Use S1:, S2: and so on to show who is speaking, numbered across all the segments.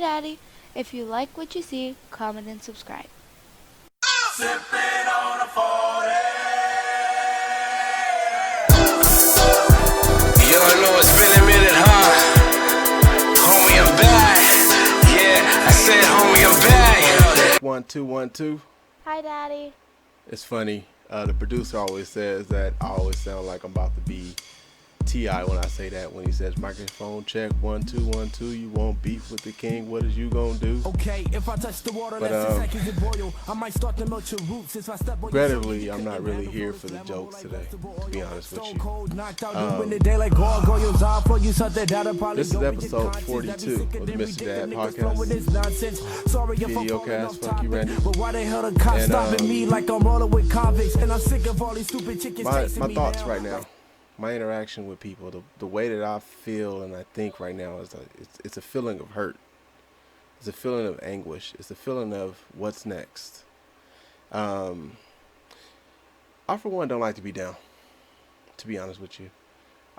S1: Daddy. If you like what you see, comment and subscribe.
S2: Sipping on a 40. You don't know it's been a minute, huh? Homie, I'm back. Yeah, I said, homie, I'm back.
S3: 1 2 1 2.
S1: Hi, Daddy.
S3: It's funny. The producer always says that I always sound like I'm about to be T.I. when I say that. When he says microphone check 1 2 1 2, you won't beef with the king. What is you gonna do?
S4: Okay, if I touch the water, I might start to melt your roots if I step on
S3: Regrettably, I'm not really here for the jokes today, to be honest with you. This is episode 42 of the Mr. Dad podcast. Video cast, Funky Randy. And my thoughts right now, my interaction with people, the way that I feel and I think right now is it's a feeling of hurt. It's a feeling of anguish. It's a feeling of what's next. I, for one, don't like to be down, to be honest with you.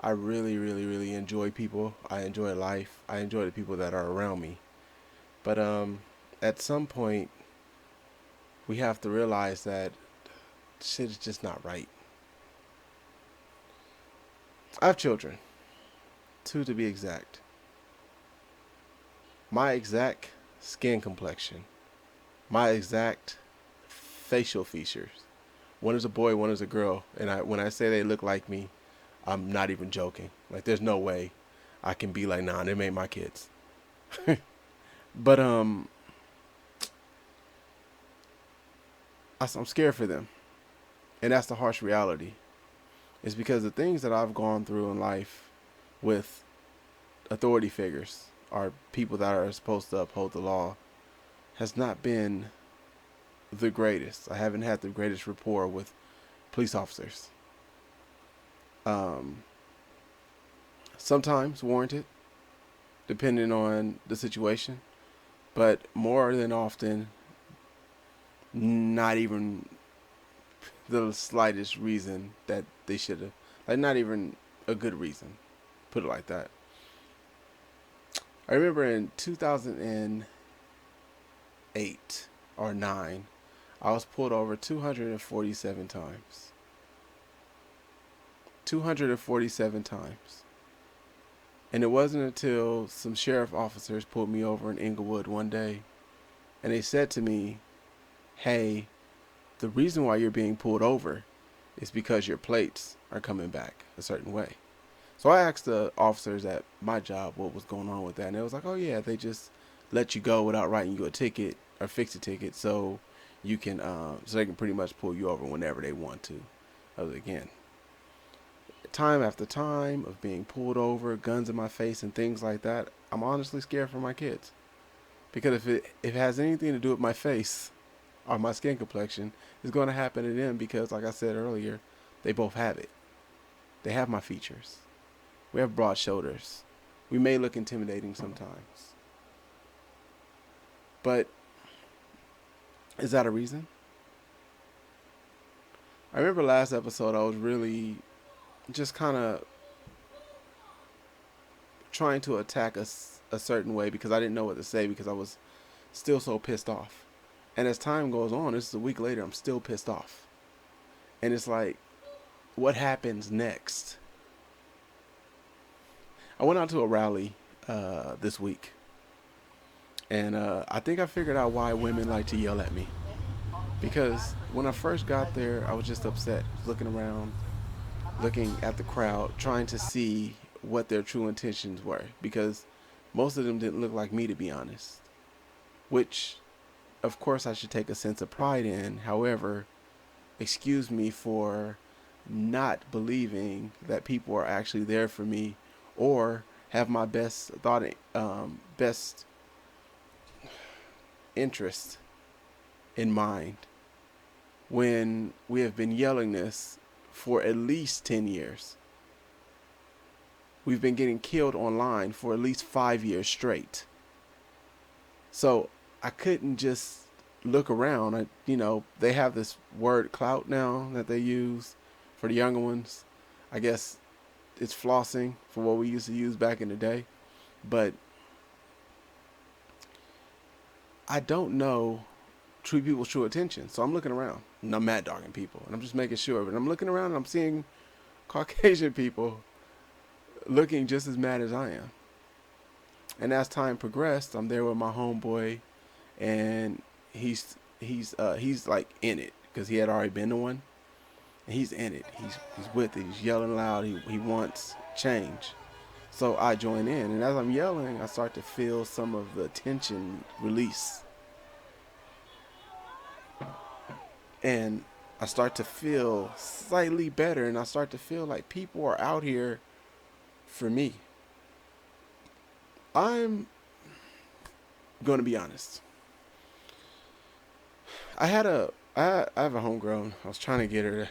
S3: I really, really, really enjoy people. I enjoy life. I enjoy the people that are around me. But at some point, we have to realize that shit is just not right. I have children, 2 to be exact. My exact skin complexion, my exact facial features. One is a boy, one is a girl, and when I say they look like me, I'm not even joking. Like, there's no way I can be like, nah, they ain't my kids. But I'm scared for them, and that's the harsh reality. It's because the things that I've gone through in life with authority figures, or people that are supposed to uphold the law, has not been the greatest. I haven't had the greatest rapport with police officers. Sometimes warranted, depending on the situation, but more than often, not even the slightest reason that they should have, like, not even a good reason, put it like that. I remember in 2008 or 9, I was pulled over 247 times. 247 times. And it wasn't until some sheriff officers pulled me over in Inglewood one day, and they said to me, hey, the reason why you're being pulled over is because your plates are coming back a certain way. So I asked the officers at my job what was going on with that, and they was like, oh yeah, they just let you go without writing you a ticket or fix a ticket, so you can so they can pretty much pull you over whenever they want to. Again, time after time of being pulled over, guns in my face and things like that, I'm honestly scared for my kids. Because if it has anything to do with my face or my skin complexion, it's going to happen to them, because like I said earlier, they both have it. They have my features. We have broad shoulders. We may look intimidating sometimes. But is that a reason? I remember last episode I was really just kind of trying to attack a certain way because I didn't know what to say, because I was still so pissed off. And as time goes on, this is a week later, I'm still pissed off. And it's like, what happens next? I went out to a rally this week. And I think I figured out why women like to yell at me. Because when I first got there, I was just upset. Looking around, looking at the crowd, trying to see what their true intentions were. Because most of them didn't look like me, to be honest. Which, of course, I should take a sense of pride in. However, excuse me for not believing that people are actually there for me or have my best best interest in mind, when we have been yelling this for at least 10 years. We've been getting killed online for at least 5 years straight. So I couldn't just look around. They have this word clout now that they use for the younger ones. I guess it's flossing for what we used to use back in the day. But I don't know true people's true intention. So I'm looking around and I'm mad dogging people and I'm just making sure. But I'm looking around and I'm seeing Caucasian people looking just as mad as I am. And as time progressed, I'm there with my homeboy, and he's like in it because he had already been to one, and he's in it. He's with it. He's yelling loud. He wants change. So I join in, and as I'm yelling, I start to feel some of the tension release, and I start to feel slightly better, and I start to feel like people are out here for me. I'm going to be honest. I have a homegrown. I was trying to get her to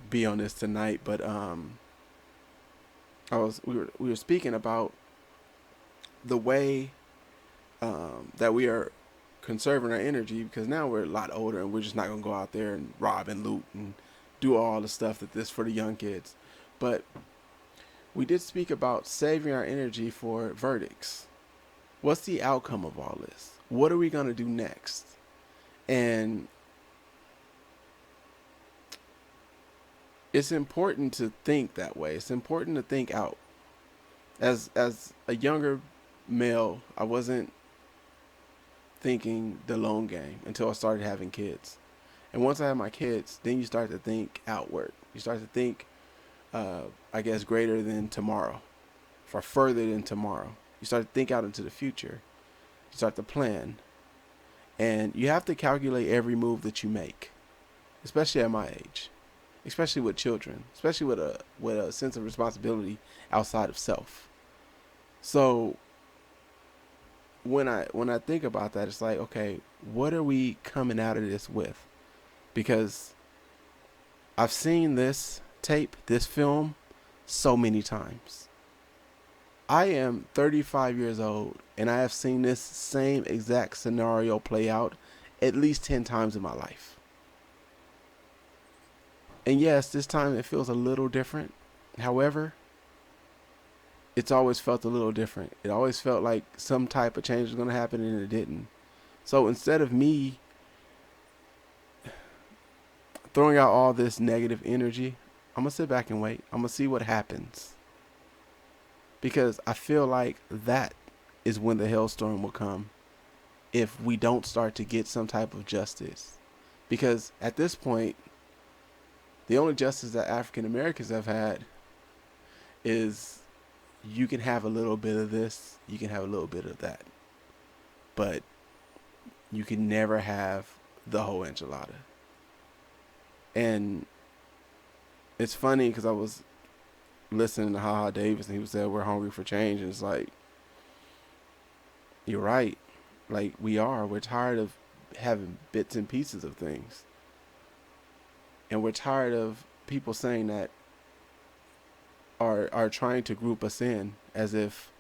S3: be on this tonight, but we were speaking about the way that we are conserving our energy, because now we're a lot older and we're just not gonna go out there and rob and loot and do all the stuff that this for the young kids. But we did speak about saving our energy for verdicts. What's the outcome of all this? What are we gonna do next? And it's important to think that way. It's important to think out. As a younger male, I wasn't thinking the long game until I started having kids. And once I had my kids, then you start to think outward. You start to think, I guess, greater than tomorrow, for further than tomorrow. You start to think out into the future. You start to plan. And you have to calculate every move that you make, especially at my age, especially with children, especially with a sense of responsibility outside of self. So when I think about that, it's like, okay, what are we coming out of this with? Because I've seen this tape, this film, so many times. I am 35 years old, and I have seen this same exact scenario play out at least 10 times in my life. And yes, this time it feels a little different. However, it's always felt a little different. It always felt like some type of change was going to happen, and it didn't. So instead of me throwing out all this negative energy, I'm going to sit back and wait. I'm going to see what happens. Because I feel like that is when the hailstorm will come if we don't start to get some type of justice. Because at this point, the only justice that African Americans have had is you can have a little bit of this, you can have a little bit of that. But you can never have the whole enchilada. And it's funny because I was listening to Ha Davis, and he said we're hungry for change, and it's like, you're right. Like, we're tired of having bits and pieces of things, and we're tired of people saying that are trying to group us in as if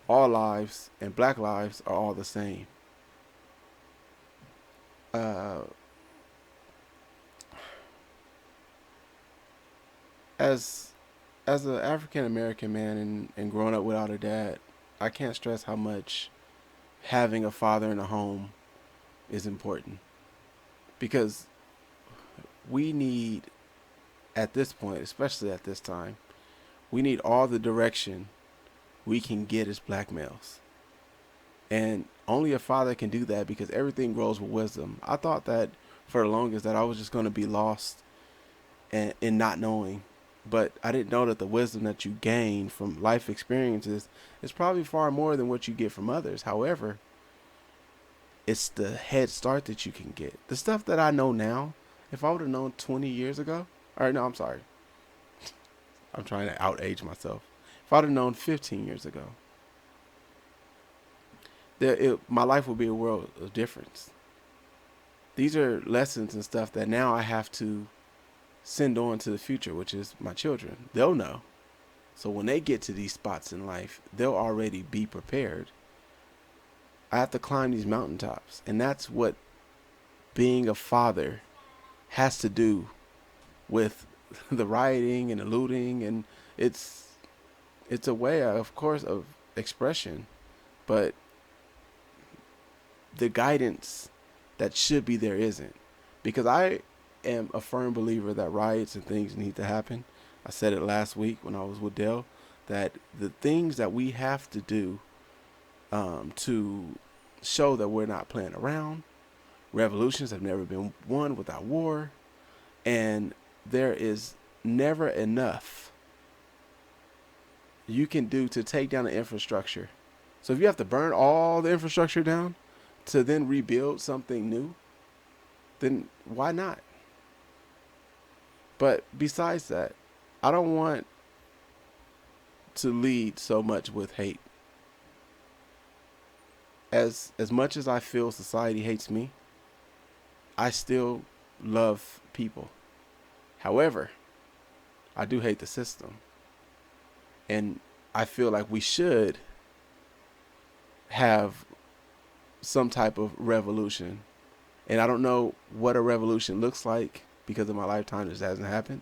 S3: all lives and black lives are all the same. As an African American man and growing up without a dad, I can't stress how much having a father in a home is important. Because we need, at this point, especially at this time, we need all the direction we can get as black males. And only a father can do that, because everything grows with wisdom. I thought that for the longest that I was just going to be lost and in not knowing. But I didn't know that the wisdom that you gain from life experiences is probably far more than what you get from others. However, it's the head start that you can get. The stuff that I know now, if I would have known 20 years ago, or no, I'm sorry. I'm trying to outage myself. If I'd have known 15 years ago, my life would be a world of difference. These are lessons and stuff that now I have to send on to the future, which is my children. They'll know. So when they get to these spots in life, they'll already be prepared. I have to climb these mountaintops, and that's what being a father has to do with the rioting and the looting, and it's a way, of course, of expression, but the guidance that should be there isn't. Because I am a firm believer that riots and things need to happen. I said it last week when I was with Dale, that the things that we have to do to show that we're not playing around. Revolutions have never been won without war. And there is never enough you can do to take down the infrastructure. So if you have to burn all the infrastructure down to then rebuild something new, then why not? But besides that, I don't want to lead so much with hate. As much as I feel society hates me, I still love people. However, I do hate the system. And I feel like we should have some type of revolution. And I don't know what a revolution looks like because in my lifetime this hasn't happened.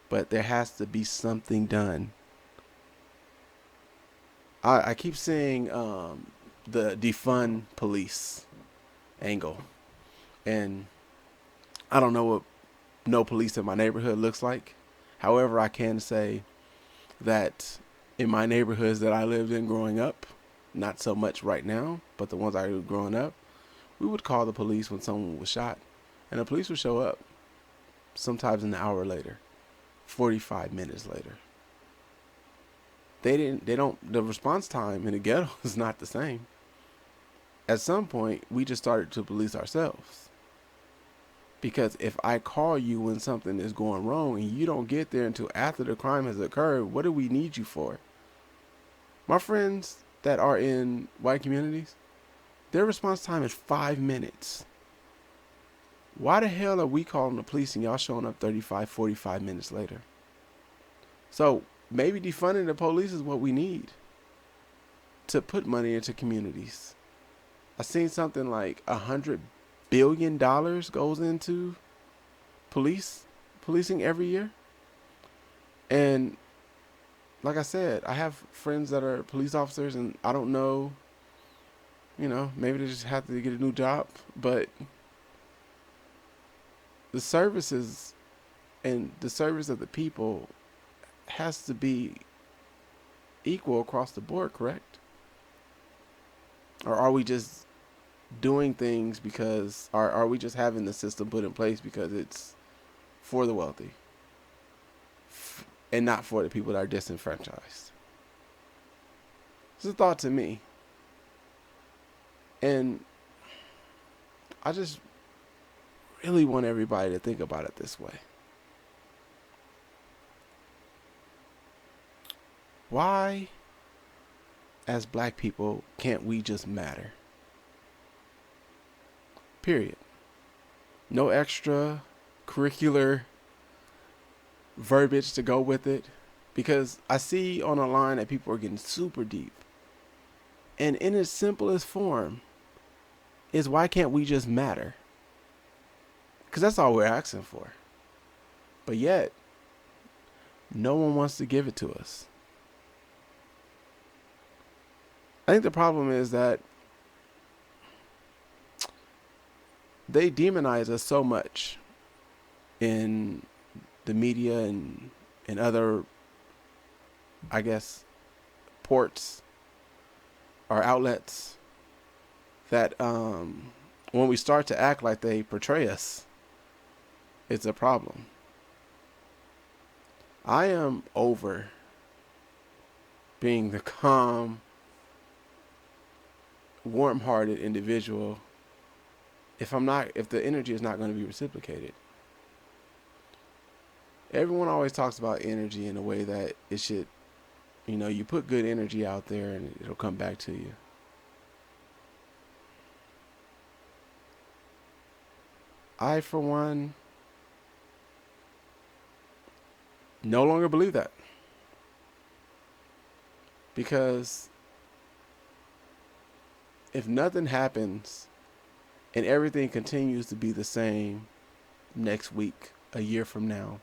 S3: But there has to be something done. I keep seeing the defund police angle. And I don't know what no police in my neighborhood looks like. However, I can say that in my neighborhoods that I lived in growing up, not so much right now, but the ones I lived growing up, we would call the police when someone was shot. And the police would show up sometimes an hour later, 45 minutes later. The response time in the ghetto is not the same. At some point, we just started to police ourselves. Because if I call you when something is going wrong and you don't get there until after the crime has occurred, what do we need you for? My friends that are in white communities, their response time is 5 minutes. Why the hell are we calling the police and y'all showing up 35, 45 minutes later? So maybe defunding the police is what we need to put money into communities. I seen something like $100 billion goes into policing every year. And like I said, I have friends that are police officers and I don't know, maybe they just have to get a new job, but the services and the service of the people has to be equal across the board, correct? Or are we just doing things because, are we just having the system put in place because it's for the wealthy and not for the people that are disenfranchised? It's a thought to me. And I just really want everybody to think about it this way. Why, as black people, can't we just matter? Period. No extra curricular verbiage to go with it. Because I see on the line that people are getting super deep. And in its simplest form is, why can't we just matter? Because that's all we're asking for. But yet, no one wants to give it to us. I think the problem is that they demonize us so much in the media and other, I guess, ports or outlets that when we start to act like they portray us, it's a problem. I am over being the calm, warm-hearted individual if the energy is not going to be reciprocated. Everyone always talks about energy in a way that it should, you put good energy out there and it'll come back to you. I, for one, no longer believe that. Because if nothing happens and everything continues to be the same next week, a year from now,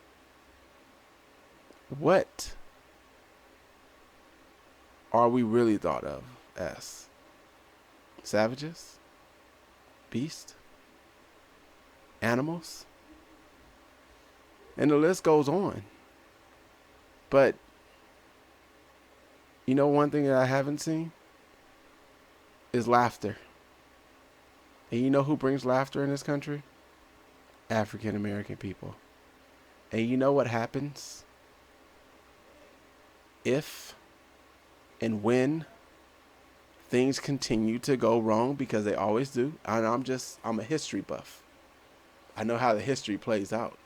S3: what are we really thought of as? Savages? beast, animals, and the list goes on. But you know, one thing that I haven't seen is laughter. And you know who brings laughter in this country? African American people. And you know what happens if and when things continue to go wrong, because they always do. And I'm a history buff. I know how the history plays out.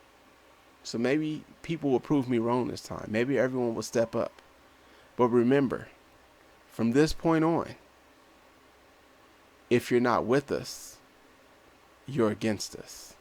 S3: So maybe people will prove me wrong this time. Maybe everyone will step up. But remember, from this point on, if you're not with us, you're against us.